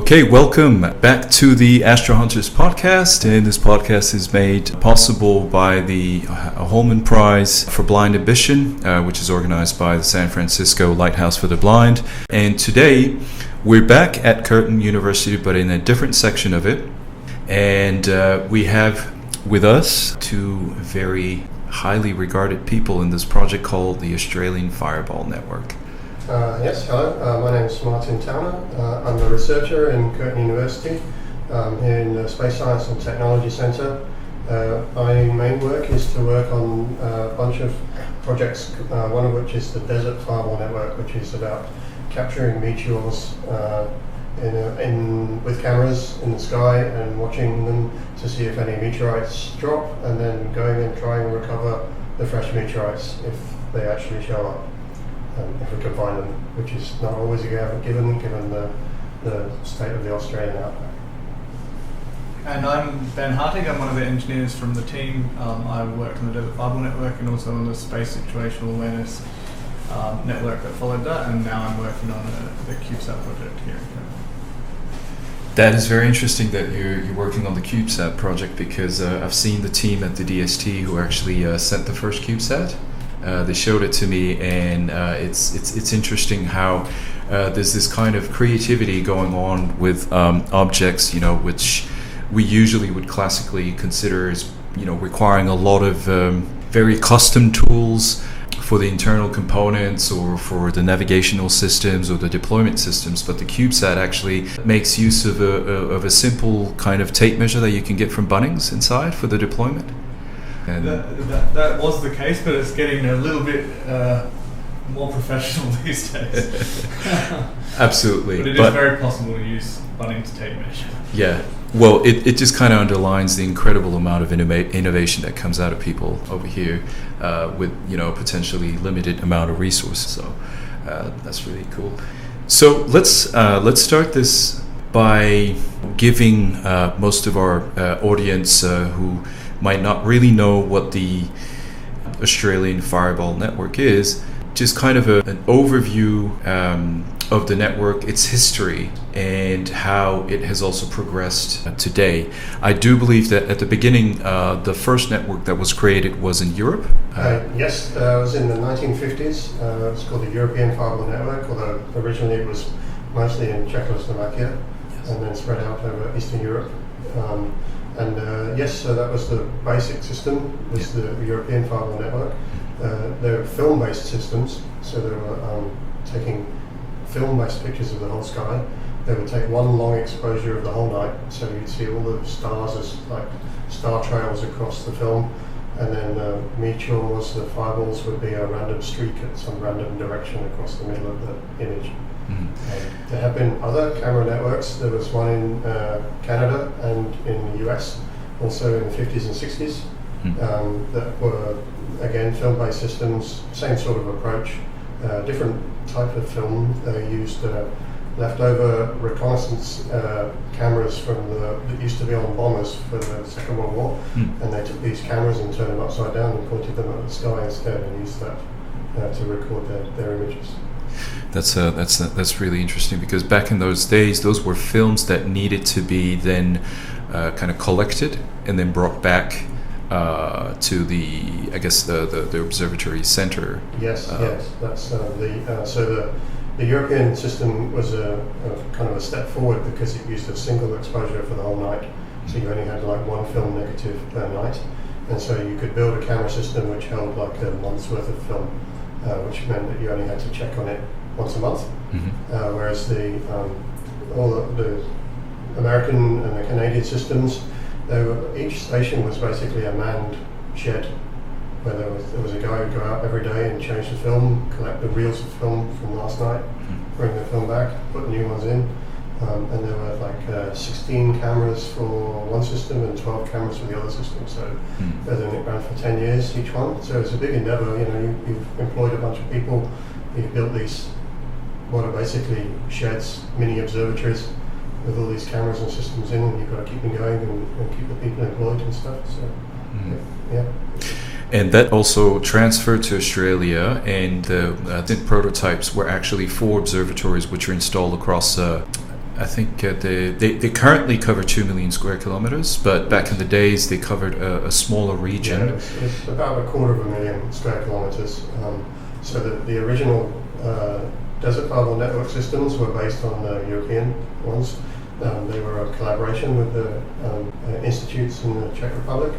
Okay, welcome back to the AstroHunters podcast, and this podcast is made possible by the Holman Prize for Blind Ambition, which is organized by the San Francisco Lighthouse for the Blind. And today, we're back at Curtin University, but in a different section of it. And we have with us two very highly regarded people in this project called the Australian Fireball Network. Yes, hello. My name is Martin Towner. I'm a researcher in Curtin University here in the Space Science and Technology Centre. My main work is to work on a bunch of projects, one of which is the Desert Fireball Network, which is about capturing meteors with cameras in the sky and watching them to see if any meteorites drop, and then going and trying to recover the fresh meteorites if they actually show up. If we can find them, which is not always a given the state of the Australian outback. And I'm Ben Hartig. I'm one of the engineers from the team. I worked on the Desert Fireball Network and also on the Space Situational Awareness network that followed that, and now I'm working on the CubeSat project here in Canada. That is very interesting that you're working on the CubeSat project, because I've seen the team at the DST who actually sent the first CubeSat. They showed it to me, and it's interesting how there's this kind of creativity going on with objects, which we usually would classically consider as, requiring a lot of very custom tools for the internal components or for the navigational systems or the deployment systems. But the CubeSat actually makes use of a simple kind of tape measure that you can get from Bunnings inside for the deployment. And that was the case, but it's getting a little bit more professional these days. Absolutely. But it is very possible to use Bunnings tape measure. Yeah. Well, it just kind of underlines the incredible amount of innovation that comes out of people over here with, potentially limited amount of resources. So that's really cool. So let's start this by giving most of our audience who might not really know what the Australian Fireball Network is, just kind of an overview of the network, its history, and how it has also progressed today. I do believe that at the beginning, the first network that was created was in Europe. Yes, it was in the 1950s. It was called the European Fireball Network, although originally it was mostly in Czechoslovakia, yes, and then spread out over Eastern Europe. So that was the basic system, was the European Fireball Network. They were film-based systems, so they were taking film-based pictures of the whole sky. They would take one long exposure of the whole night, so you'd see all the stars as like star trails across the film, and then meteors, the fireballs would be a random streak at some random direction across the middle of the image. Mm-hmm. There have been other camera networks. There was one in Canada and in the US, also in the 50s and 60s, that were, again, film-based systems, same sort of approach, different type of film. They used leftover reconnaissance cameras that used to be on bombers for the Second World War, and they took these cameras and turned them upside down and pointed them at the sky instead, and used that to record their images. That's really interesting, because back in those days, those were films that needed to be then kind of collected and then brought back to the observatory center. Yes. That's the European system was a kind of a step forward, because it used a single exposure for the whole night. So you only had like one film negative per night, and so you could build a camera system which held like a month's worth of film, which meant that you only had to check on it once a month. Mm-hmm. Whereas all the American and the Canadian systems, each station was basically a manned shed, where there was a guy who'd go out every day and change the film, collect the reels of film from last night, bring the film back, put new ones in, and there were like 16 cameras for one system and 12 cameras for the other system. So it ran for 10 years each one. So it's a big endeavor. You've employed a bunch of people. You've built these what are basically sheds, mini observatories with all these cameras and systems in, and you've got to keep them going and keep the people employed and stuff. So yeah. And that also transferred to Australia, and the prototypes were actually 4 observatories which are installed across I think they currently cover 2 million square kilometers, but back in the days they covered a smaller region. Yeah, it's about 250,000 square kilometers. So the original desert firewall network systems were based on the European ones. They were a collaboration with the institutes in the Czech Republic,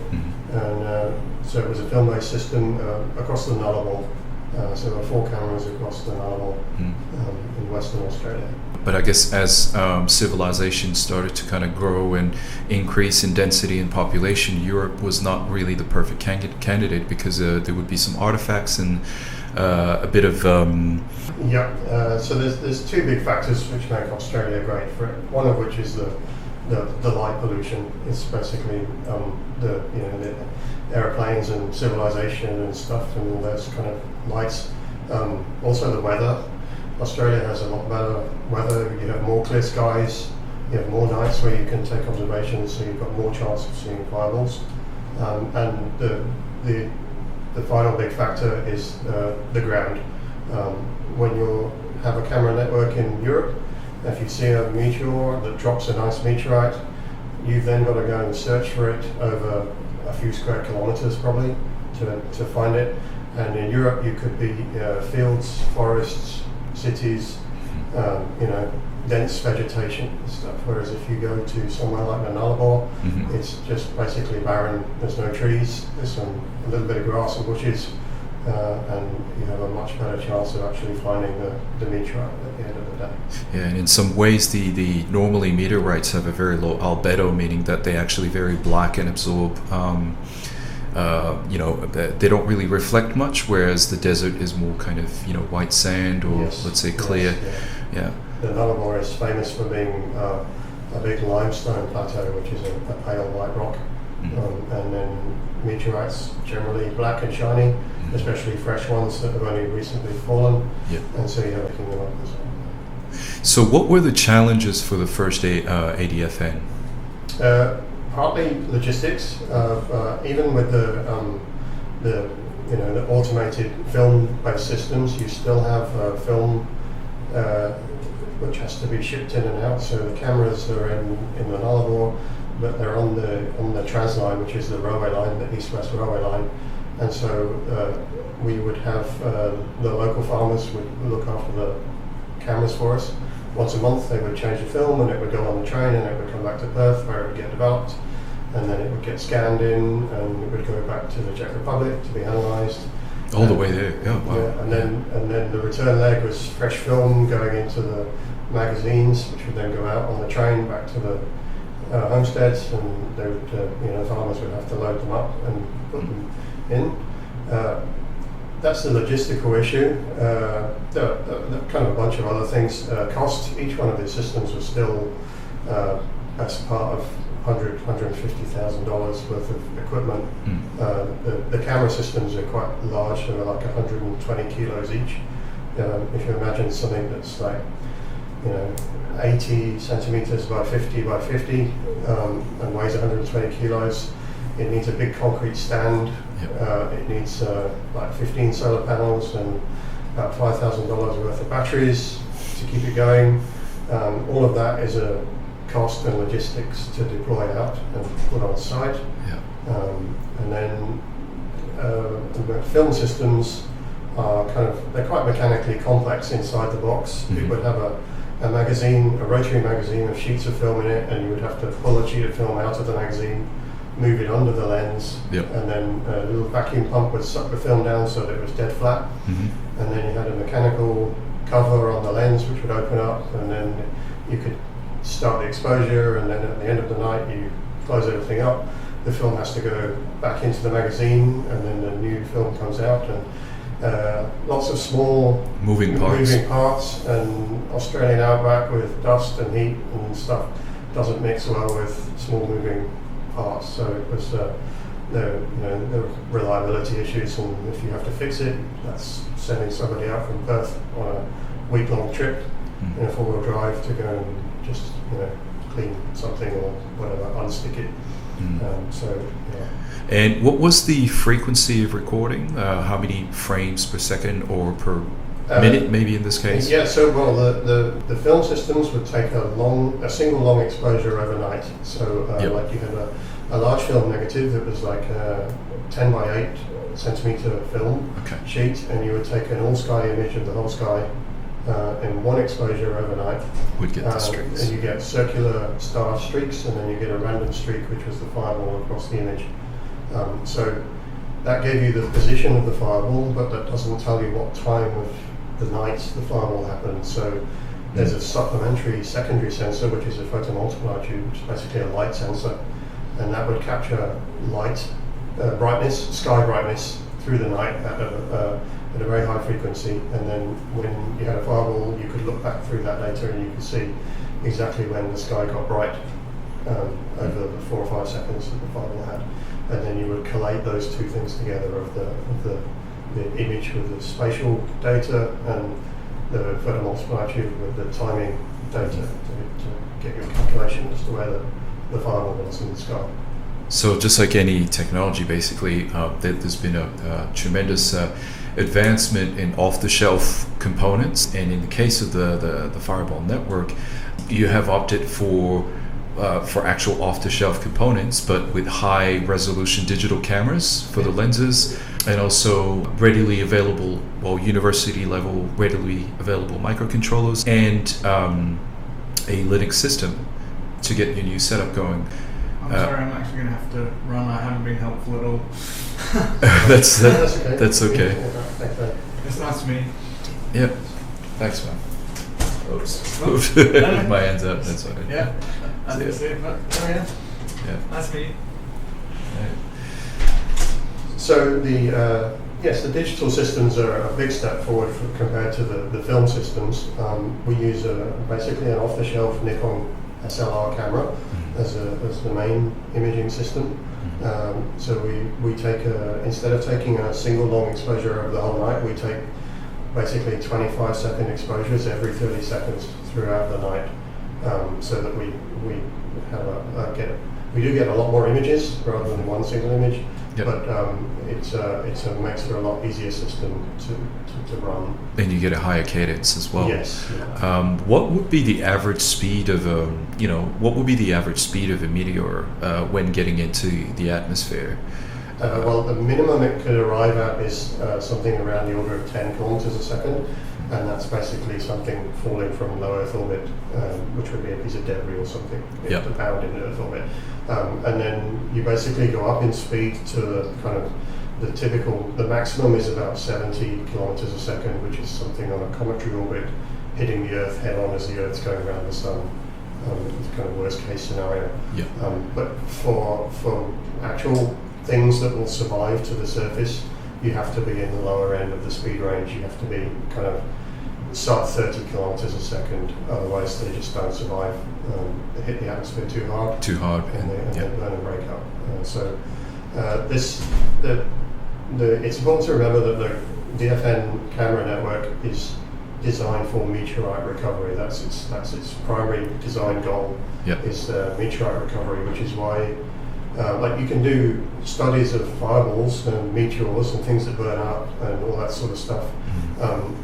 and so it was a film-based system across the Nullarbor. So there were 4 cameras across the Nullarbor in Western Australia. But I guess as civilization started to kind of grow and increase in density and population, Europe was not really the perfect candidate because there would be some artifacts and a bit of... So there's 2 big factors which make Australia great for it. One of which is the light pollution. It's basically the airplanes and civilization and stuff and all those kind of lights. Also the weather. Australia has a lot better weather. You have more clear skies. You have more nights where you can take observations, so you've got more chance of seeing fireballs. And the final big factor is the ground. When you have a camera network in Europe, if you see a meteor that drops a nice meteorite, you've then got to go and search for it over a few square kilometers probably to find it. And in Europe you could be fields, forests, cities, dense vegetation and stuff. Whereas if you go to somewhere like the Nullarbor, it's just basically barren. There's no trees. There's a little bit of grass and bushes, and you have a much better chance of actually finding the meteorite at the end of the day. Yeah, and in some ways, the normally meteorites have a very low albedo, meaning that they actually very black and absorb. They don't really reflect much, whereas the desert is more kind of white sand or let's say clear. Yes, yeah. The Nullarbor is famous for being a big limestone plateau, which is a pale white rock, and then meteorites generally black and shiny, especially fresh ones that have only recently fallen, and so you have picking them up as well. So, what were the challenges for the first ADFN? Partly logistics. Even with the automated film-based systems, you still have film which has to be shipped in and out. So the cameras are in the Nullarbor, but they're on the Trans line, which is the railway line, the east-west railway line. And so we would have the local farmers would look after the cameras for us. Once a month they would change the film and it would go on the train and it would come back to Perth where it would get developed, and then it would get scanned in and it would go back to the Czech Republic to be analysed. All the way there, yeah, wow. Yeah, and then the return leg was fresh film going into the magazines, which would then go out on the train back to the homesteads, and they would, farmers would have to load them up and put them in. That's the logistical issue. There kind of a bunch of other things. Cost. Each one of these systems was still as part of $150,000 worth of equipment. The camera systems are quite large. They're like 120 kilos each. If you imagine something that's like 80 centimeters by 50 by 50 and weighs 120 kilos, it needs a big concrete stand. It needs like 15 solar panels and about $5,000 worth of batteries to keep it going. All of that is a cost and logistics to deploy out and put on site. And then the film systems are they're quite mechanically complex inside the box. You would have a magazine, a rotary magazine of sheets of film in it, and you would have to pull a sheet of film out of the magazine, move it under the lens, and then a little vacuum pump would suck the film down so that it was dead flat. And then you had a mechanical cover on the lens which would open up, and then you could start the exposure, and then at the end of the night you close everything up. The film has to go back into the magazine, and then the new film comes out, and lots of small moving parts, and Australian outback with dust and heat and stuff doesn't mix well with small moving parts, so it was there were reliability issues, and if you have to fix it, that's sending somebody out from Perth on a week-long trip in a four-wheel drive to go and just clean something or whatever, unstick it. And what was the frequency of recording? How many frames per second or per minute, maybe in this case? Yeah, so well, the film systems would take a single long exposure overnight. So like you had a large film negative that was like a 10 by 8 centimeter film sheet, and you would take an all sky image of the whole sky in one exposure overnight. Would get the streaks. And you get circular star streaks, and then you get a random streak, which was the fireball across the image. So that gave you the position of the fireball, but that doesn't tell you what time of the night the fireball happened. So there's a supplementary secondary sensor, which is a photomultiplier tube, which is basically a light sensor, and that would capture light brightness, sky brightness through the night at a very high frequency. And then when you had a fireball, you could look back through that data and you could see exactly when the sky got bright over the 4 or 5 seconds that the fireball had. And then you would collate those two things together of the image with the spatial data and the photomultiplier tube with the timing data to get your calculation as to where the fireball was in the sky. So just like any technology, basically, there's been a tremendous advancement in off-the-shelf components, and in the case of the Fireball network, you have opted for actual off-the-shelf components, but with high-resolution digital cameras for the lenses, and also readily available, university-level, readily available microcontrollers, and a Linux system to get your new setup going. I'm sorry, I'm actually going to have to run. I haven't been helpful at all. That's okay. Thanks, man. It's nice to meet you. Yep. Thanks, man. Oops. My hand's up. That's okay. Yeah. I didn't see it, but yeah. Nice to meet you. So the digital systems are a big step forward compared to the film systems. We use basically an off-the-shelf Nikon SLR camera as the main imaging system. So we take instead of taking a single long exposure over the whole night, we take basically 25-second exposures every 30 seconds throughout the night, so that we have we do get a lot more images rather than one single image. Yep. But it makes for a lot easier system to run. And you get a higher cadence as well. Yes. Yeah. What would be the average speed of a meteor when getting into the atmosphere? Well, the minimum it could arrive at is something around the order of 10 kilometers a second, and that's basically something falling from low Earth orbit, which would be a piece of debris or something, to pound in Earth orbit. And then you basically go up in speed to the maximum is about 70 kilometers a second, which is something on a cometary orbit hitting the Earth head on as the Earth's going around the sun. It's kind of worst case scenario. Yeah. But for actual things that will survive to the surface, you have to be in the lower end of the speed range. You have to be kind of sub 30 kilometers a second, otherwise they just don't survive. They hit the atmosphere too hard, and they burn and break up. It's important to remember that the DFN camera network is designed for meteorite recovery. That's its primary design goal. Is meteorite recovery, which is why you can do studies of fireballs and meteors and things that burn up and all that sort of stuff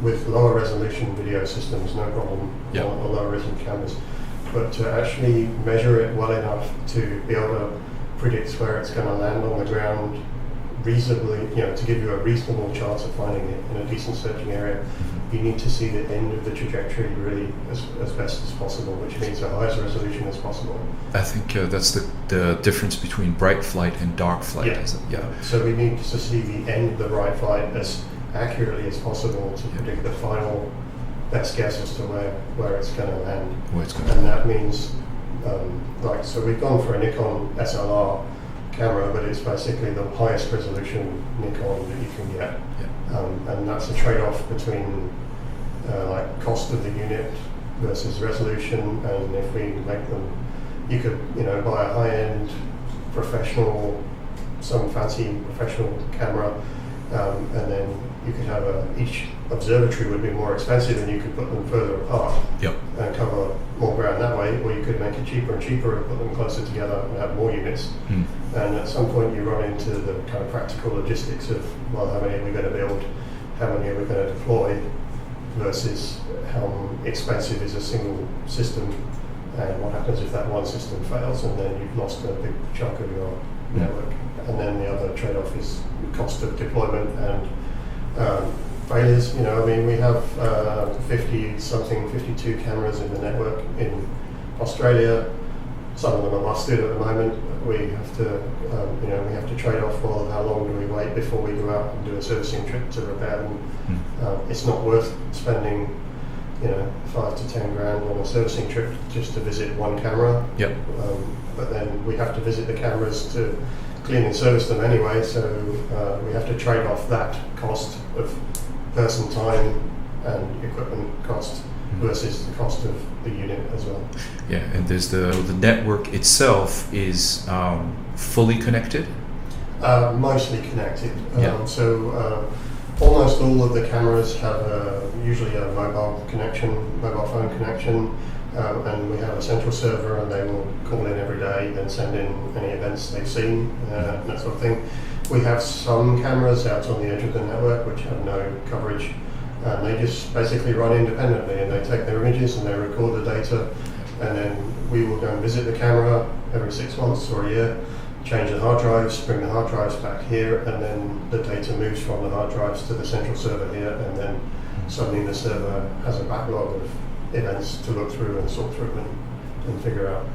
with lower resolution video systems, no problem, or lower resolution cameras. But to actually measure it well enough to be able to predict where it's going to land on the ground reasonably, to give you a reasonable chance of finding it in a decent searching area, you need to see the end of the trajectory really as best as possible, which means the highest resolution as possible. I think that's the difference between bright flight and dark flight. So we need to see the end of the bright flight as accurately as possible to predict the final best guess as to where it's going to land. And that means, so we've gone for a Nikon SLR camera, but it's basically the highest resolution Nikon that you can get. And that's a trade-off between cost of the unit versus resolution. And if we make them, you could buy a high-end some fancy professional camera, and then you could have each observatory would be more expensive, and you could put them further apart and cover more ground that way, or you could make it cheaper and cheaper and put them closer together and have more units. And at some point you run into the kind of practical logistics of, well, how many are we going to build, how many are we going to deploy, versus how expensive is a single system, and what happens if that one system fails, and then you've lost a big chunk of your network. And then the other trade-off is cost of deployment and failures. You know, I mean, we have 52 cameras in the network in Australia. Some of them are busted at the moment. We have to, we have to trade off, well, how long do we wait before we go out and do a servicing trip to repair them? It's not worth spending, 5 to 10 grand on a servicing trip just to visit one camera. Yep. But then we have to visit the cameras to clean and service them anyway, so we have to trade off that cost of person time and equipment cost versus the cost of the unit as well. Yeah, and there's the network itself is fully connected? Mostly connected. So almost all of the cameras have usually a mobile phone connection, and we have a central server, and they will call in every day and send in any events they've seen, that sort of thing. We have some cameras out on the edge of the network which have no coverage, and they just basically run independently, and they take their images and they record the data, and then we will go and visit the camera every 6 months or a year, change the hard drives, bring the hard drives back here, and then the data moves from the hard drives to the central server here, and then suddenly the server has a backlog of events to look through and sort through and figure out.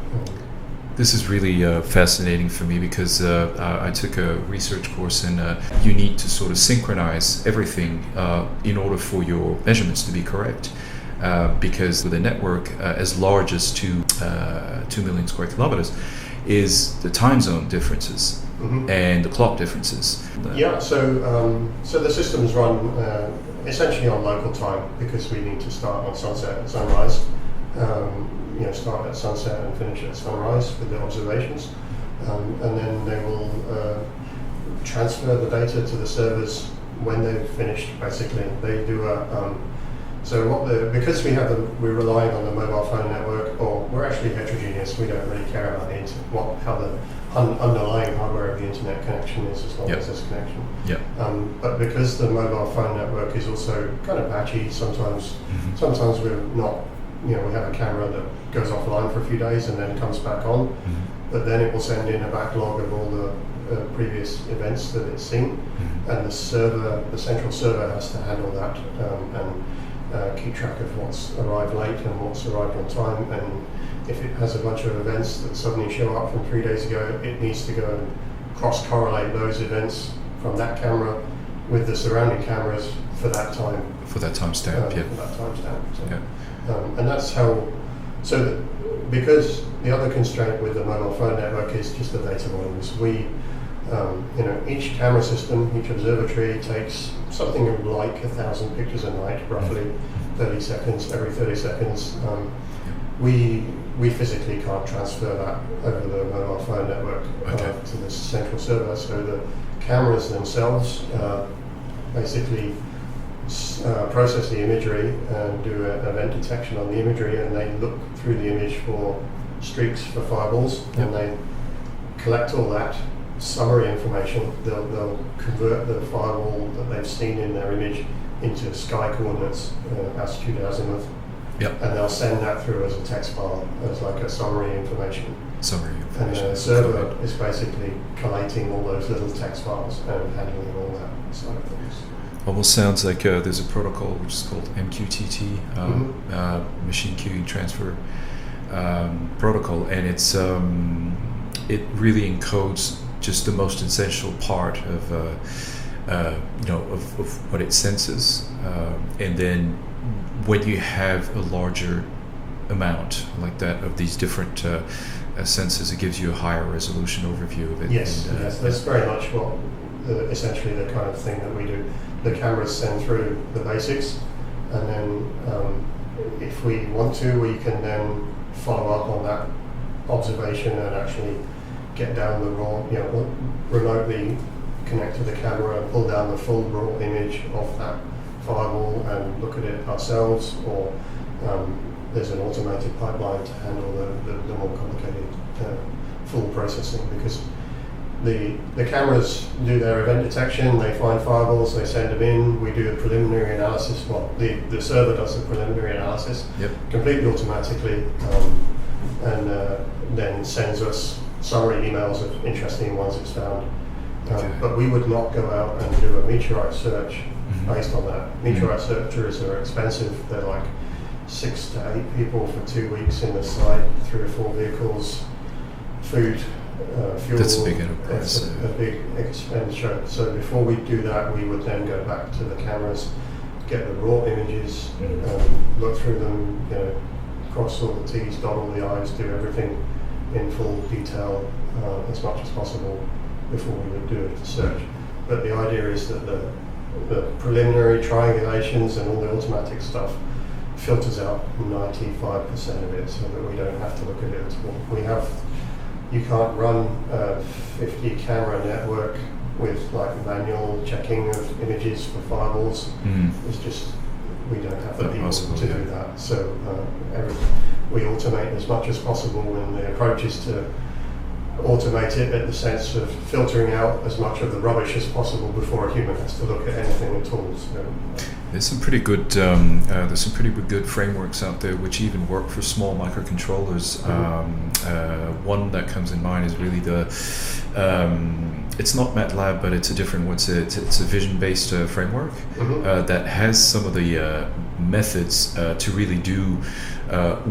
This is really fascinating for me because I took a research course, and you need to sort of synchronize everything in order for your measurements to be correct. Because with a network as large as 2 million square kilometers is the time zone differences and the clock differences. Yeah, so the systems run essentially on local time, because we need to start on sunset and sunrise. Start at sunset and finish at sunrise with the observations, and then they will transfer the data to the servers when they've finished. Basically, they do because we're relying on the mobile phone network, or we're actually heterogeneous. We don't really care about how the underlying hardware of the internet connection is, as long as there's connection. Yep. But because the mobile phone network is also kind of patchy, sometimes we're not. We have a camera that goes offline for a few days and then comes back on, but then it will send in a backlog of all the previous events that it's seen, and the central server has to handle that and keep track of what's arrived late and what's arrived on time. And if it has a bunch of events that suddenly show up from 3 days ago, it needs to go and cross-correlate those events from that camera with the surrounding cameras for that time. For that timestamp, yeah. For that timestamp. So. Yeah. And that's how, because the other constraint with the mobile phone network is just the data volumes. Each camera system, each observatory takes something like 1,000 pictures a night, roughly 30 seconds, every 30 seconds. We physically can't transfer that over the mobile phone network to the central server, so the cameras themselves basically process the imagery and do an event detection on the imagery, and they look through the image for streaks, for fireballs, and they collect all that summary information. They'll convert the fireball that they've seen in their image into sky coordinates, altitude, azimuth, and they'll send that through as a text file, as like a summary information. And the server is basically collating all those little text files and handling all that side of things. Almost sounds like there's a protocol which is called MQTT, Machine Queuing Transfer Protocol, and it really encodes just the most essential part of what it senses, and then when you have a larger amount like that of these different senses, it gives you a higher resolution overview of it. Yes, that's very much what essentially the kind of thing that we do. The cameras send through the basics, and then if we want to, we can then follow up on that observation and actually get down the raw, remotely connect to the camera and pull down the full raw image of that fireball and look at it ourselves, or there's an automated pipeline to handle the more complicated full processing, because the cameras do their event detection, they find fireballs, they send them in, we do a preliminary analysis, well, the server does the preliminary analysis completely automatically, and then sends us summary emails of interesting ones it's found. But we would not go out and do a meteorite search based on that. Meteorite searchers are expensive, they're like 6 to 8 people for 2 weeks in the site, 3 or 4 vehicles, food, fuel. That's a big enterprise. It's a big expenditure. So before we do that, we would then go back to the cameras, get the raw images, look through them, cross all the T's, dot all the I's, do everything in full detail as much as possible before we would do a search. But the idea is that the preliminary triangulations and all the automatic stuff filters out 95% of it, so that we don't have to look at it at all. You can't run a 50 camera network with like manual checking of images for fireballs. It's just, we don't have the people to do that. So we automate as much as possible, and the approach is to automate it in the sense of filtering out as much of the rubbish as possible before a human has to look at anything at all. So, there's some pretty good frameworks out there which even work for small microcontrollers. One that comes in mind is really it's not MATLAB, but it's a different one. It's a Vision-based framework that has some of the methods to really do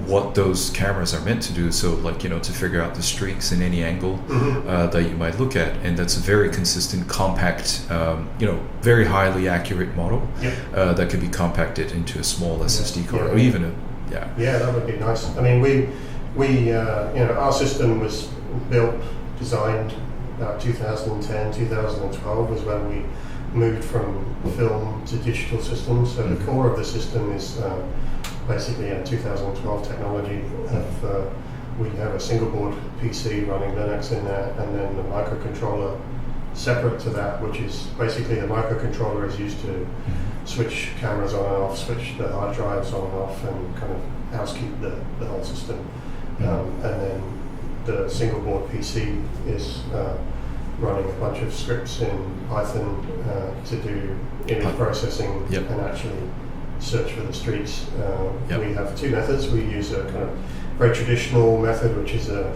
what those cameras are meant to do. So, like, to figure out the streaks in any angle that you might look at, and that's a very consistent, compact, very highly accurate model that can be compacted into a small SSD card, or even that would be nice. I mean, we our system was designed about 2010, 2012 was when we moved from film to digital systems. So the core of the system is basically a 2012 technology. We have a single board PC running Linux in there, and then the microcontroller separate to that, which is basically the microcontroller is used to switch cameras on and off, switch the hard drives on and off, and kind of housekeep the whole system. And then the single board PC is running a bunch of scripts in Python to do image processing and actually search for the streaks. We have 2 methods. We use a kind of very traditional method, which is a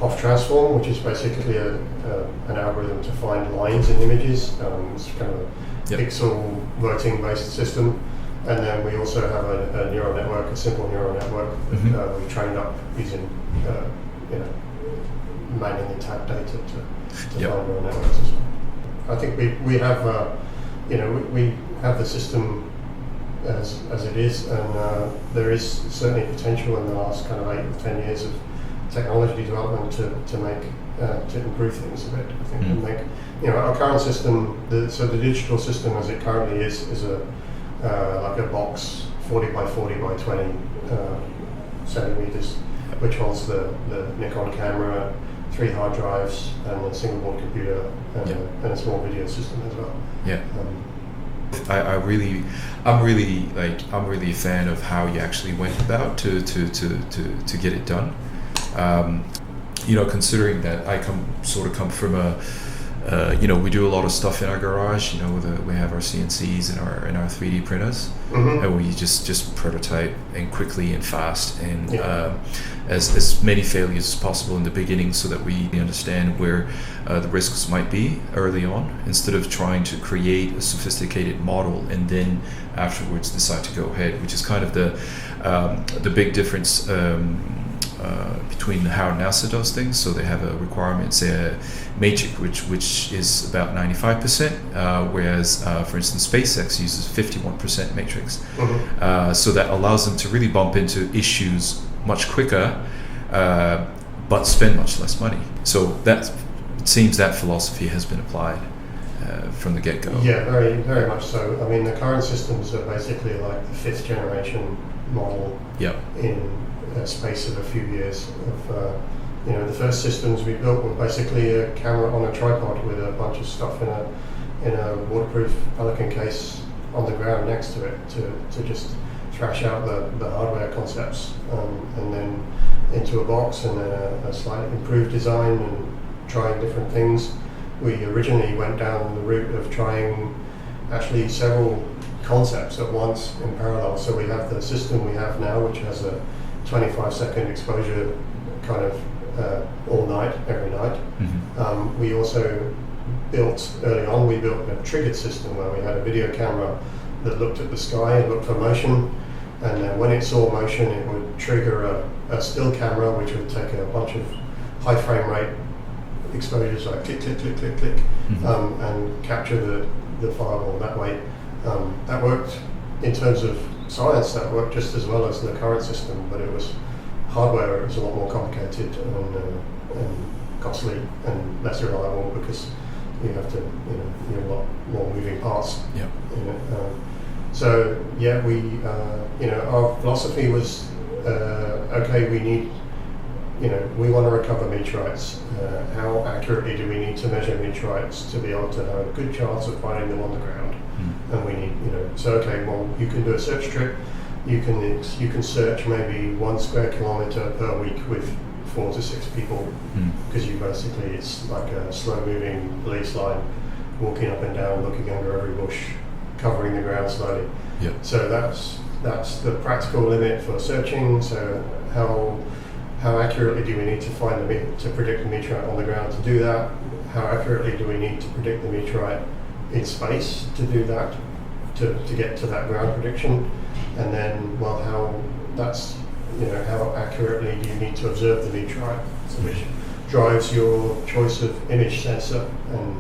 Hoff transform, which is basically an algorithm to find lines in images. It's kind of a pixel voting based system. And then we also have a neural network, a simple neural network that we trained up using manually tagged data to find neural networks as well. I think we have we have the system as it is, and there is certainly potential in the last kind of 8 or 10 years of technology development to make to improve things a bit. I think and make our current system. The digital system as it currently is a like a box 40 by 40 by 20 centimeters, which holds the Nikon camera, 3 hard drives, and a single board computer, and a small video system as well. I'm really a fan of how you actually went about to get it done. Considering that I come from a we do a lot of stuff in our garage. We have our CNCs and our 3D printers, and we just prototype and quickly and fast, and as many failures as possible in the beginning, so that we understand where the risks might be early on, instead of trying to create a sophisticated model and then afterwards decide to go ahead, which is kind of the big difference between how NASA does things. So they have a requirement, say a matrix, which is about 95%, whereas for instance SpaceX uses 51% matrix. So that allows them to really bump into issues much quicker, but spend much less money. So it seems that philosophy has been applied from the get-go. Yeah, very, very much so. I mean, the current systems are basically like the 5th generation model in a space of a few years. The first systems we built were basically a camera on a tripod with a bunch of stuff in a waterproof Pelican case on the ground next to it to just thrash out the hardware concepts, and then into a box, and then a slightly improved design, and trying different things. we originally went down the route of trying actually several concepts at once in parallel. So we have the system we have now, which has a 25-second exposure kind of all night, every night. We also built, early on, we built a triggered system where we had a video camera that looked at the sky and looked for motion, and then when it saw motion it would trigger a still camera which would take a bunch of high frame rate exposures like click, click, click, click, click, and capture the fireball that way. That worked in terms of science, that worked just as well as the current system, but it was hardware, it was a lot more complicated and costly and less reliable because you have to, you have a lot more moving parts. Yeah. So yeah, we, our philosophy was, okay, we need, we want to recover meteorites. How accurately do we need to measure meteorites to be able to have a good chance of finding them on the ground? And we need, so okay, well, you can do a search trip. You can search maybe 1 square kilometer per week with 4 to 6 people, because it's like a slow-moving police line, walking up and down, looking under every bush, covering the ground slowly. Yeah. So that's the practical limit for searching. So how accurately do we need to to predict the meteorite on the ground to do that? How accurately do we need to predict the meteorite in space to do that, to get to that ground prediction? And then, well, how accurately do you need to observe the meteorite, which drives your choice of image sensor and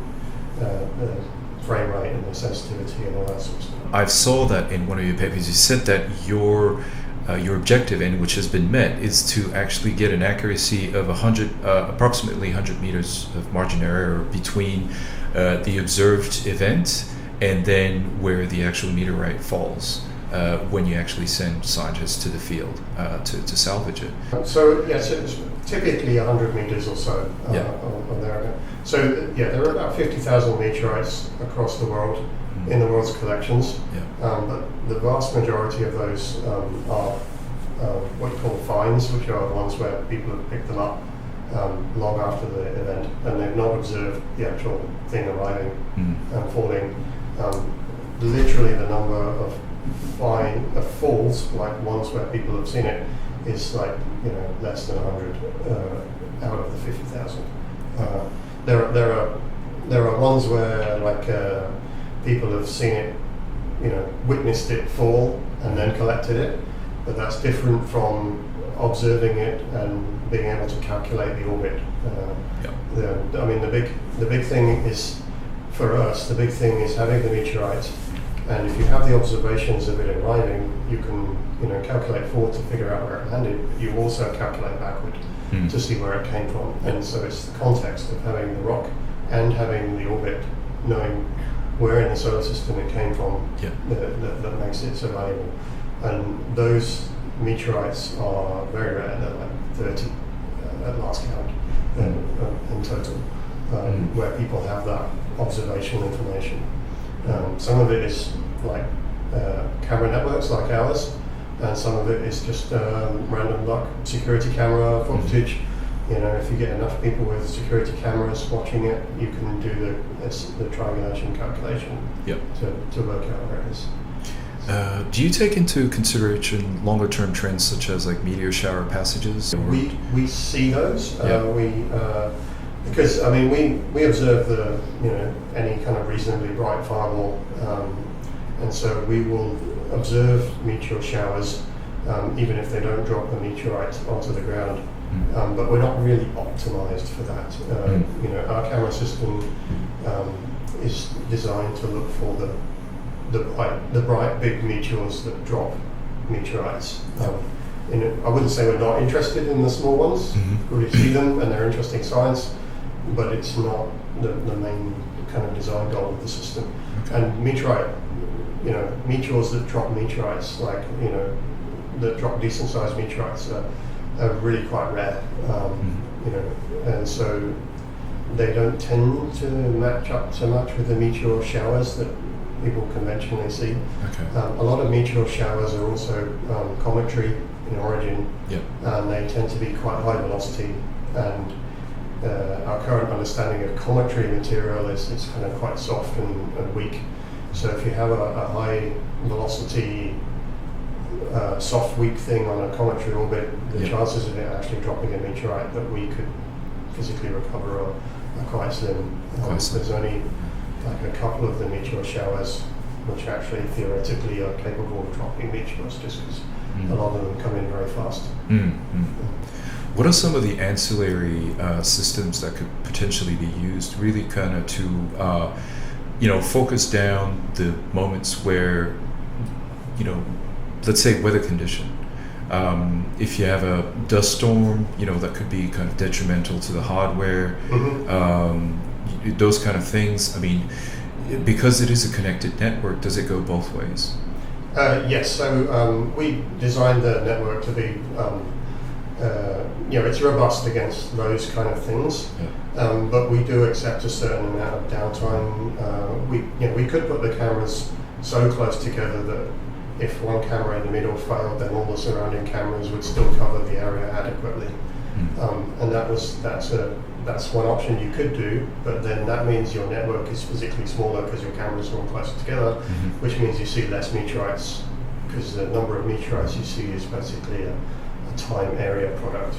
the frame rate and the sensitivity and all that sort of stuff. I saw that in one of your papers. You said that your objective, and which has been met, is to actually get an accuracy of approximately 100 meters of margin error between the observed event and then where the actual meteorite falls. When you actually send scientists to the field to salvage it. So yes, it's typically 100 meters or so on there. So yeah, there are about 50,000 meteorites across the world in the world's collections. But the vast majority of those are what you call finds, which are ones where people have picked them up long after the event, and they've not observed the actual thing arriving and falling. Literally, the number of falls, like ones where people have seen it, is like less than 100 out of the 50,000. There are ones where like people have seen it, witnessed it fall and then collected it, but that's different from observing it and being able to calculate the orbit. The big thing is, for us, the big thing is having the meteorite. And if you have the observations of it arriving, you can, calculate forward to figure out where it landed. But you also calculate backward to see where it came from. And so it's the context of having the rock and having the orbit, knowing where in the solar system it came from, that makes it so valuable. And those meteorites are very rare. They're like 30 at last count in total, where people have that observational information. Some of it is like camera networks like ours, and some of it is just random luck, security camera footage. If you get enough people with security cameras watching it, you can do the triangulation calculation to work out where it is. Do you take into consideration longer term trends such as like meteor shower passages? We see those. Because we observe any kind of reasonably bright fireball, and so we will observe meteor showers even if they don't drop a meteorite onto the ground. But we're not really optimized for that. Our camera system is designed to look for the bright big meteors that drop meteorites. I wouldn't say we're not interested in the small ones. We see them and they're interesting science, but it's not the main kind of design goal of the system. And meteorite, meteors that drop meteorites, like that drop decent sized meteorites, are really quite rare. And so they don't tend to match up so much with the meteor showers that people conventionally see. A lot of meteor showers are also cometary in origin, and they tend to be quite high velocity, and our current understanding of cometary material is it's kind of quite soft and weak. So if you have a high velocity soft weak thing on a cometary orbit, the chances of it actually dropping a meteorite that we could physically recover are quite slim. There's only like a couple of the meteor showers which actually theoretically are capable of dropping meteors, just because a lot of them come in very fast. What are some of the ancillary systems that could potentially be used really kind of to focus down the moments where, let's say weather condition. If you have a dust storm, that could be kind of detrimental to the hardware. Those kind of things. I mean, because it is a connected network, does it go both ways? Yes. So we designed the network to be, it's robust against those kind of things. But we do accept a certain amount of downtime. We could put the cameras so close together that if one camera in the middle failed, then all the surrounding cameras would still cover the area adequately. And that's one option you could do, but then that means your network is physically smaller because your cameras are all closer together, which means you see less meteorites, because the number of meteorites you see is basically a time area product.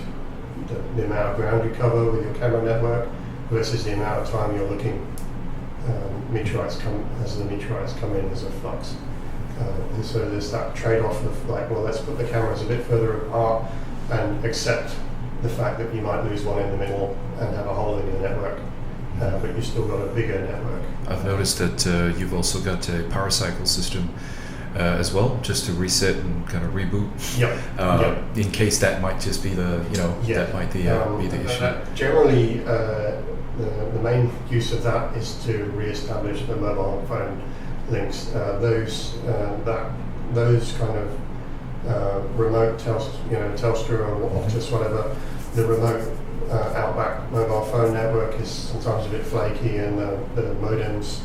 The amount of ground you cover with your camera network versus the amount of time you're looking meteorites come in as a flux. And so there's that trade-off of let's put the cameras a bit further apart and accept the fact that you might lose one in the middle and have a hole in your network, but you've still got a bigger network. I've noticed that you've also got a power cycle system as well, just to reset and kind of reboot. In case that might just be that might be the issue. Generally, the main use of that is to re-establish the mobile phone links. Those kind of remote Telstra or Optus, whatever, the remote outback mobile phone network is sometimes a bit flaky, and the modems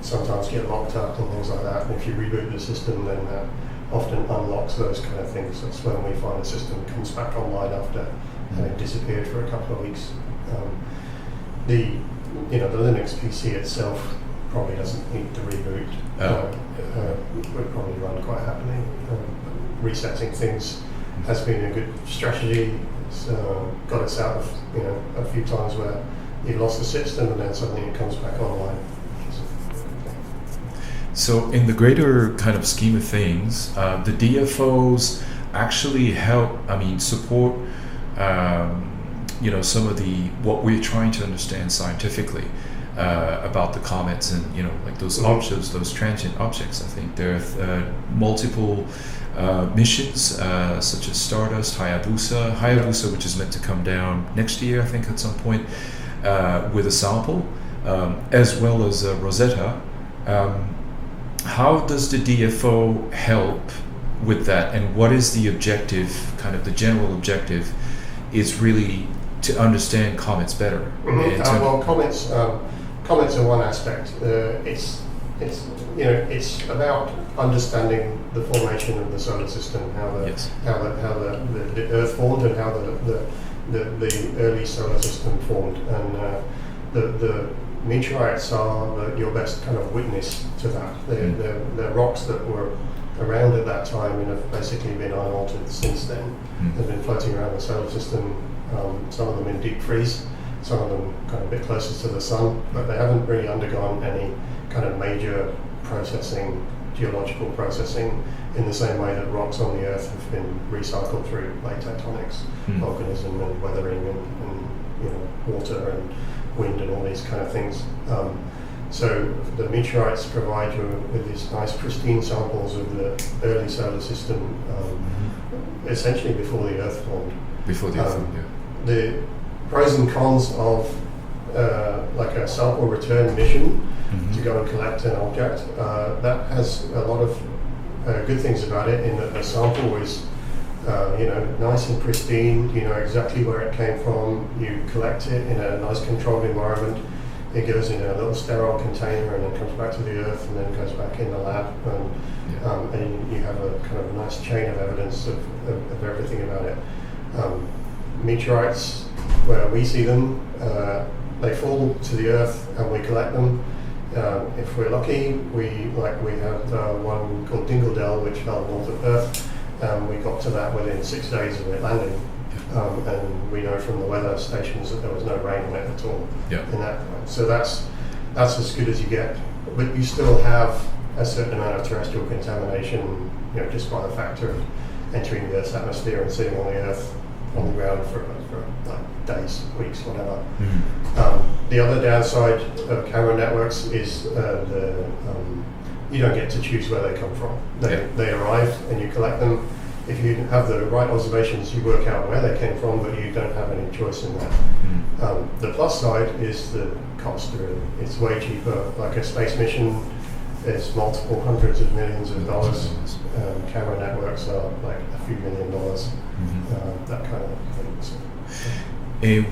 sometimes get locked up and things like that. And if you reboot the system, then that often unlocks those kind of things. That's when we find the system comes back online after having disappeared for a couple of weeks. The Linux PC itself probably doesn't need to reboot. Would probably run quite happily. Resetting things has been a good strategy. It's got us out of a few times where you've lost the system and then suddenly it comes back online. So in the greater kind of scheme of things, the DFOs actually support some of what we're trying to understand scientifically about the comets and those objects, those transient objects. I think there are multiple missions such as Stardust, Hayabusa, which is meant to come down next year, I think, at some point with a sample, as well as Rosetta. How does the DFO help with that, and what is the objective, kind of the general objective, is really to understand comets better? Comets are one aspect. It's about understanding the formation of the solar system, how the Earth formed, and how the early solar system formed, and the meteorites are your best kind of witness to that. They're rocks that were around at that time and have basically been unaltered since then. They've been floating around the solar system, some of them in deep freeze, some of them kind of a bit closer to the sun, but they haven't really undergone any kind of major geological processing, in the same way that rocks on the Earth have been recycled through plate tectonics, volcanism and weathering and water and wind and all these kind of things. So the meteorites provide you with these nice pristine samples of the early solar system, essentially before the Earth formed. The pros and cons of like a sample return mission to go and collect an object, that has a lot of good things about it, in that the sample is nice and pristine. You know exactly where it came from. You collect it in a nice controlled environment. It goes in a little sterile container and then comes back to the Earth and then goes back in the lab, and you have a kind of nice chain of evidence of everything about it. Meteorites, where we see them. They fall to the Earth and we collect them. If we're lucky, we had one called Dingle which fell north of Earth, and we got to that within 6 days of it landing. And we know from the weather stations that there was no rain on it at all in that point. So that's as good as you get. But you still have a certain amount of terrestrial contamination, just by the factor of entering the Earth's atmosphere and sitting on the Earth, on the ground for like days, weeks, whatever. The other downside of camera networks is you don't get to choose where they come from. They arrive and you collect them. If you have the right observations, you work out where they came from, but you don't have any choice in that. The plus side is the cost, really. It's way cheaper. Like a space mission is multiple hundreds of millions of dollars. Camera networks are like a few $1 million, that kind of thing. So.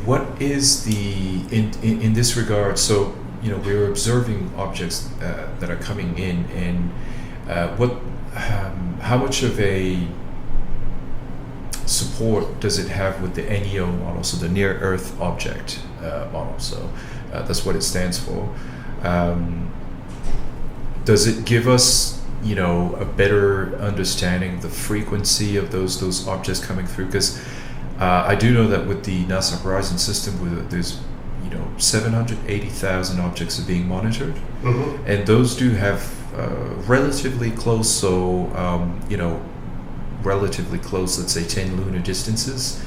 What is the, in this regard, so, we're observing objects that are coming in, and how much of a support does it have with the NEO model, so the Near Earth Object model? So that's what it stands for. Does it give us, a better understanding of the frequency of those objects coming through? Because I do know that with the NASA Horizon system, there's 780,000 objects are being monitored, and those do have relatively close, relatively close, let's say 10 lunar distances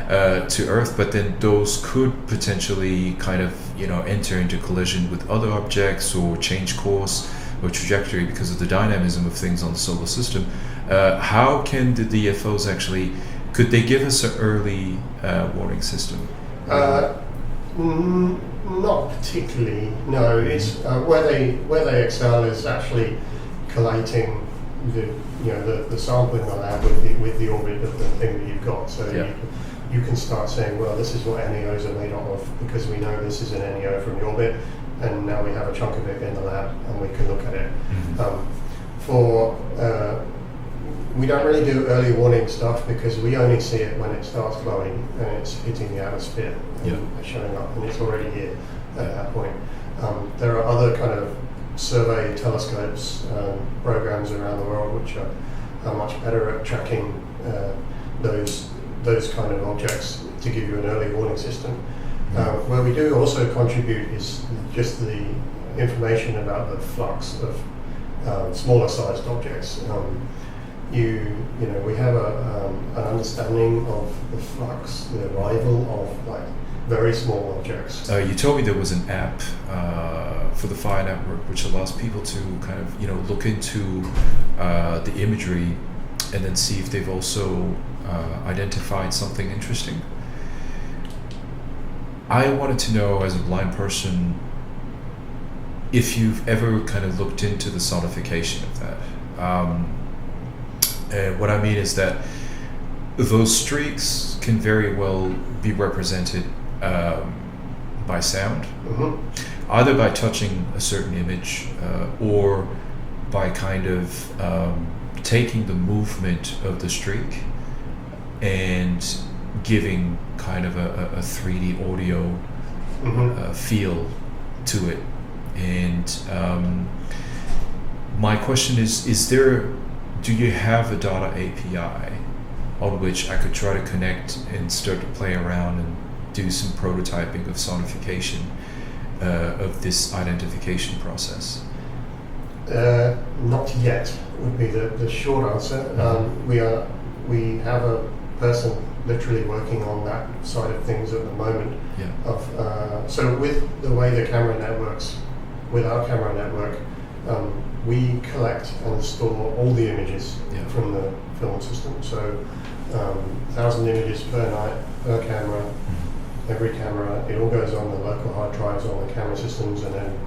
to Earth, but then those could potentially kind of enter into collision with other objects or change course or trajectory because of the dynamism of things on the solar system. How can the DFOs actually, could they give us an early warning system? Not particularly, no. It's where they excel is actually collating the sample in the lab with the orbit of the thing that you've got. So you can start saying, well, this is what NEOs are made of, because we know this is an NEO from the orbit, and now we have a chunk of it in the lab and we can look at it. We don't really do early warning stuff because we only see it when it starts glowing and it's hitting the atmosphere and showing up, and it's already here at that point. There are other kind of survey telescopes, programs around the world which are much better at tracking those kind of objects to give you an early warning system. Where we do also contribute is just the information about the flux of smaller sized objects. We have an understanding of the flux, the arrival of like very small objects. You told me there was an app for the Fire Network which allows people to kind of look into the imagery and then see if they've also identified something interesting. I wanted to know, as a blind person, if you've ever kind of looked into the sonification of that. What I mean is that those streaks can very well be represented by sound, either by touching a certain image or by kind of taking the movement of the streak and giving kind of a 3D audio feel to it. And my question is do you have a data API on which I could try to connect and start to play around and do some prototyping of sonification of this identification process? Not yet would be the short answer. We have a person literally working on that side of things at the moment. So with the way the camera networks, with our camera network, we collect and store all the images from the film system. So 1,000 images per night, per camera, every camera. It all goes on the local hard drives on the camera systems, and then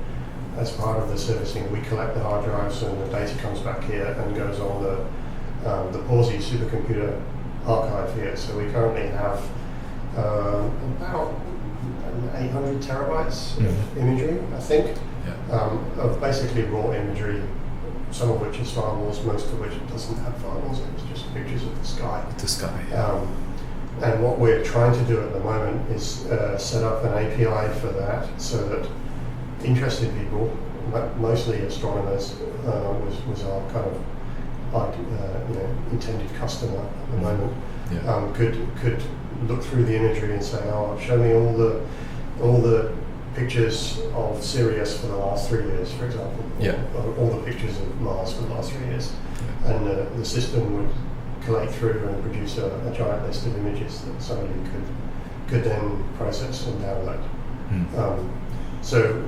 as part of the servicing, we collect the hard drives and the data comes back here and goes on the Pawsey supercomputer archive here. So we currently have about 800 terabytes of imagery, I think, of basically raw imagery, some of which is firewalls, most of which doesn't have firewalls, it's just pictures of the sky. And what we're trying to do at the moment is set up an API for that, so that interested people, mostly astronomers, was our kind of intended customer at the moment, could look through the imagery and say, oh, show me all the pictures of Sirius for the last 3 years, for example, or all the pictures of Mars for the last 3 years, and the system would collate through and produce a giant list of images that somebody could then process and download. So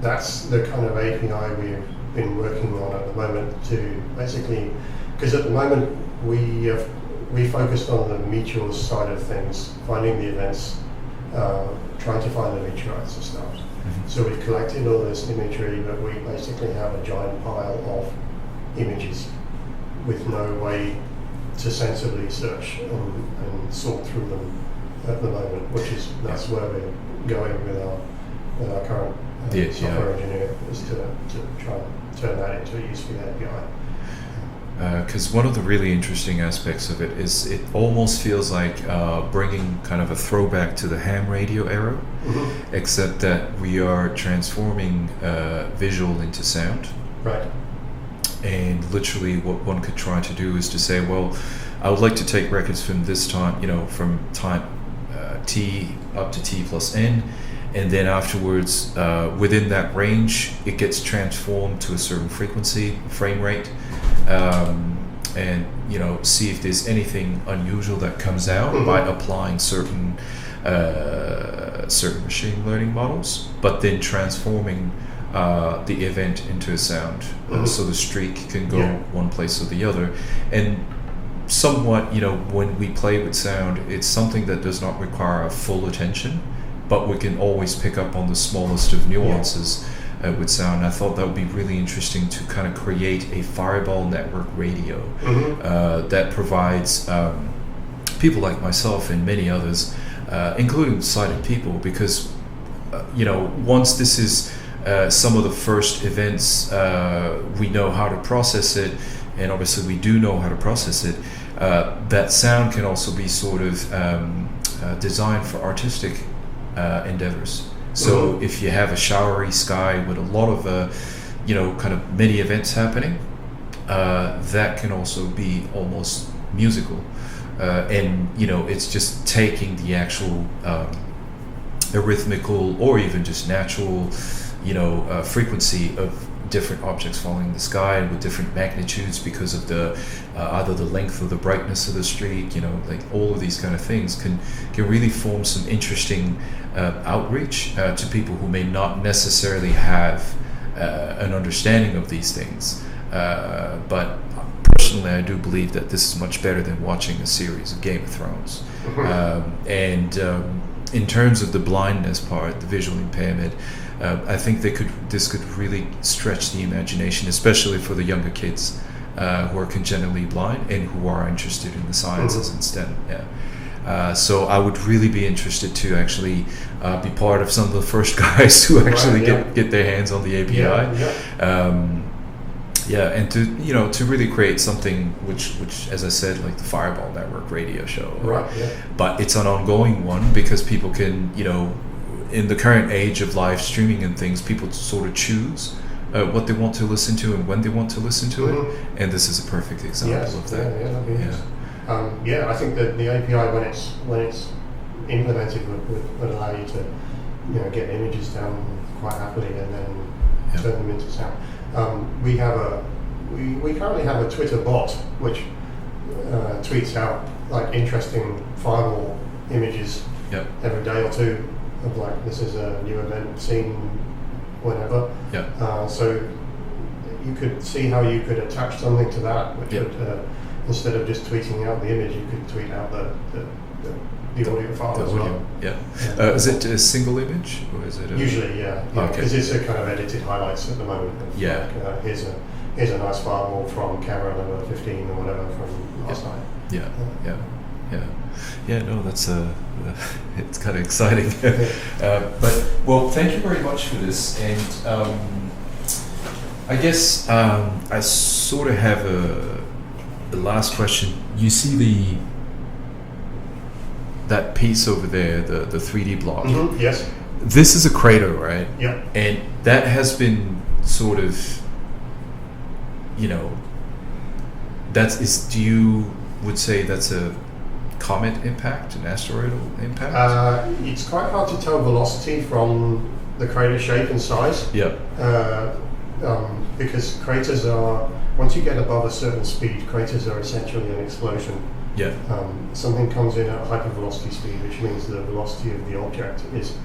that's the kind of API we've been working on at the moment, to basically, because at the moment we focused on the Meteor side of things, finding the events, trying to find the meteorites and stuff. So we collected all this imagery, but we basically have a giant pile of images with no way to sensibly search and sort through them at the moment, that's where we're going with our current software engineer, is to try and turn that into a useful API. Because one of the really interesting aspects of it is it almost feels like bringing kind of a throwback to the ham radio era, except that we are transforming visual into sound. Right. And literally what one could try to do is to say, well, I would like to take records from this time, from time t up to t plus n, and then afterwards, within that range, it gets transformed to a certain frequency, frame rate, and see if there's anything unusual that comes out by applying certain machine learning models, but then transforming the event into a sound, so the streak can go one place or the other. And somewhat, when we play with sound, it's something that does not require a full attention, but we can always pick up on the smallest of nuances with sound. I thought that would be really interesting to kind of create a fireball network radio that provides people like myself and many others, including sighted people, because once this is some of the first events, we know how to process it, and obviously we do know how to process it. That sound can also be sort of designed for artistic endeavors. So if you have a showery sky with a lot of kind of many events happening, that can also be almost musical, and it's just taking the actual arithmetical or even just natural frequency of different objects falling in the sky with different magnitudes because of the either the length or the brightness of the streak, like all of these kind of things can really form some interesting outreach to people who may not necessarily have an understanding of these things, but personally I do believe that this is much better than watching a series of Game of Thrones. And in terms of the blindness part, the visual impairment, I think this could really stretch the imagination, especially for the younger kids who are congenitally blind and who are interested in the sciences instead. So I would really be interested to actually be part of some of the first guys who actually get their hands on the API. And to really create something which, as I said, like the Fireball Network radio show. But it's an ongoing one because people can, in the current age of live streaming and things, people sort of choose what they want to listen to and when they want to listen to it. And this is a perfect example of that. That'd be nice. I think that the API, when it's implemented, would allow you to get images down quite happily and then turn them into sound. We currently have a Twitter bot which tweets out like interesting fireball images every day or two of like, this is a new event seen whenever. So you could see how you could attach something to that, which would instead of just tweeting out the image, you could tweet out the audio file as well. Is it a single image or is it usually because it's a kind of edited highlights at the moment of like, here's a nice fireball from camera number 15 or whatever from last night. No, that's it's kind of exciting. But well, thank you very much for this, and I guess I sort of have a last question. You see that piece over there, the 3D block. Mm-hmm. Yes. This is a crater, right? Yeah. And that has been sort of, you would say that's a comet impact, an asteroidal impact? It's quite hard to tell velocity from the crater shape and size. Yeah. Because craters are, once you get above a certain speed, craters are essentially an explosion. Yeah. Something comes in at hypervelocity speed, which means the velocity of the object is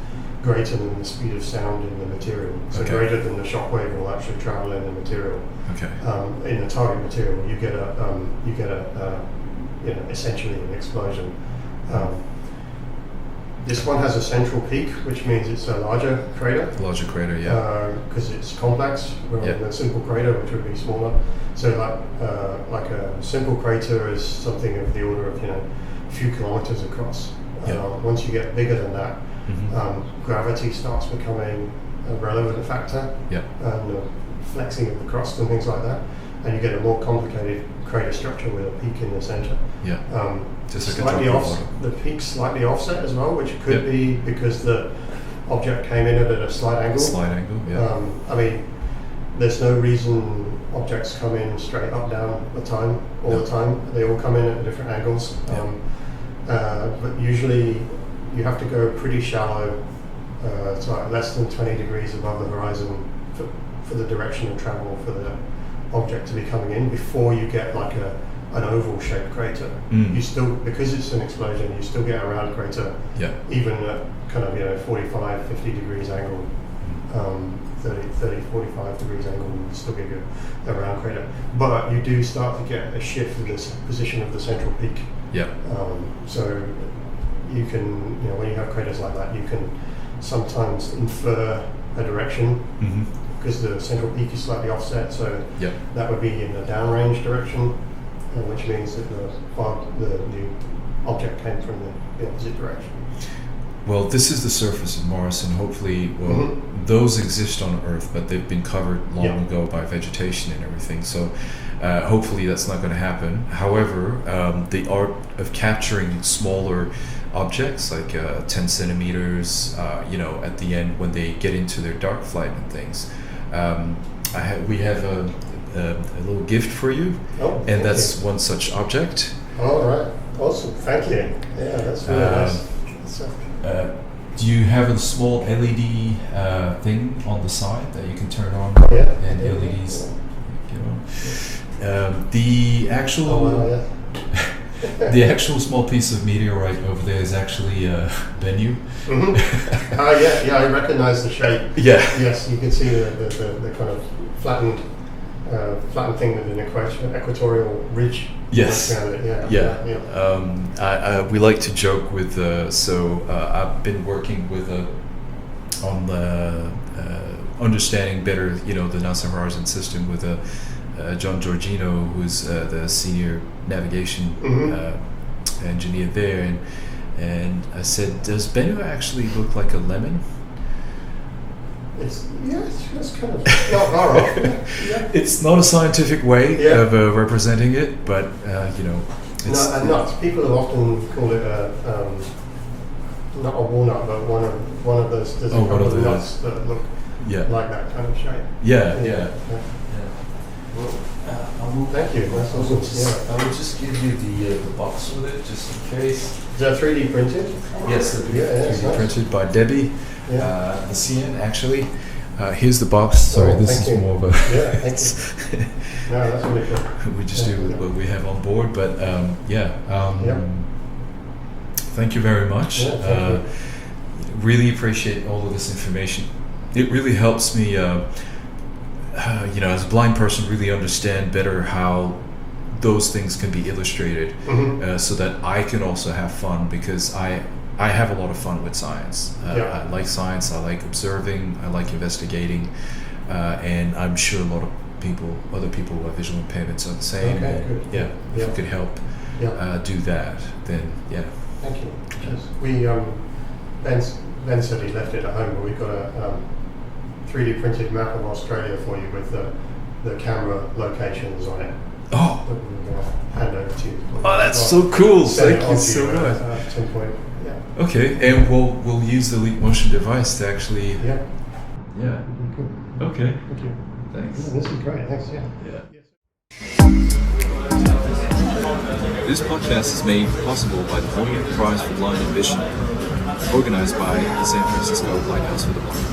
greater than the speed of sound in the material. So Okay. greater than the shock wave will actually travel in the material. Okay. In the target material, you get essentially an explosion. This one has a central peak, which means it's a larger crater. Larger crater, yeah. Because it's complex, rather than a simple crater, which would be smaller. So, like a simple crater is something of the order of a few kilometers across. Once you get bigger than that, gravity starts becoming a relevant factor, and the flexing of the crust and things like that, and you get a more complicated crater structure with a peak in the center. Just like the peak's slightly offset as well, which could be because the object came in at a slight angle. Slight angle, yeah. I mean, there's no reason objects come in straight up, down the time. They all come in at different angles. But usually you have to go pretty shallow, so like less than 20 degrees above the horizon for the direction of travel for the object to be coming in before you get like an oval shaped crater. You still, because it's an explosion, you still get a round crater, even at kind of 45, 50 degrees angle, 30, 45 degrees angle, you still get a round crater. But you do start to get a shift in the position of the central peak. So you can, when you have craters like that, you can sometimes infer a direction because the central peak is slightly offset. So that would be in the downrange direction, which means that the object came from the opposite direction. Well, this is the surface of Mars, and hopefully, those exist on Earth, but they've been covered long ago by vegetation and everything. So hopefully that's not going to happen. However, the art of capturing smaller objects, like 10 centimeters, at the end when they get into their dark flight and things, we have a little gift for you, and that's one such object. All right, awesome, thank you. Yeah, that's really nice. Do you have a small LED thing on the side that you can turn on? And LEDs. The actual the actual small piece of meteorite over there is actually Bennu. I recognize the shape. Yes, you can see the kind of flattened thing with an equatorial ridge. Yes. Around it. We like to joke with. I've been working with on the understanding better, the NASA Horizon system with John Giorgino, who's the senior navigation engineer there, and I said, "Does Bennu actually look like a lemon?" It's kind of not far off. It's not a scientific way of representing it, but it's nuts. People have often called it not a walnut, but one of those. There's a couple of nuts that look like that kind of shape. Thank you. That's awesome. I will just give you the box with it, just in case. Is that 3D printed? Yes, it'll be 3D nice. printed by Debbie. The CN actually. Here's the box. Sorry, this is more of a. Thank you. No, that's really cool. We just do with what we have on board, but thank you very much. Thank you. Really appreciate all of this information. It really helps me, as a blind person, really understand better how those things can be illustrated, so that I can also have fun, because I have a lot of fun with science. I like science, I like observing, I like investigating, and I'm sure a lot of other people who have visual impairments are the same. Okay, If we could help do that, then Thank you. We Ben said he left it at home, but we've got a 3D printed map of Australia for you with the camera locations on it. Oh, that we're going to hand over to you. that's so cool! Thank you so much. At some point. Okay, and we'll use the Leap Motion device to actually. Yeah. Yeah. Cool. Okay. Thank you. Thanks. Yeah, this is great. Thanks. Yeah. This podcast is made possible by the Meteor Prize for Blind and Vision, organized by the San Francisco Lighthouse for the Blind.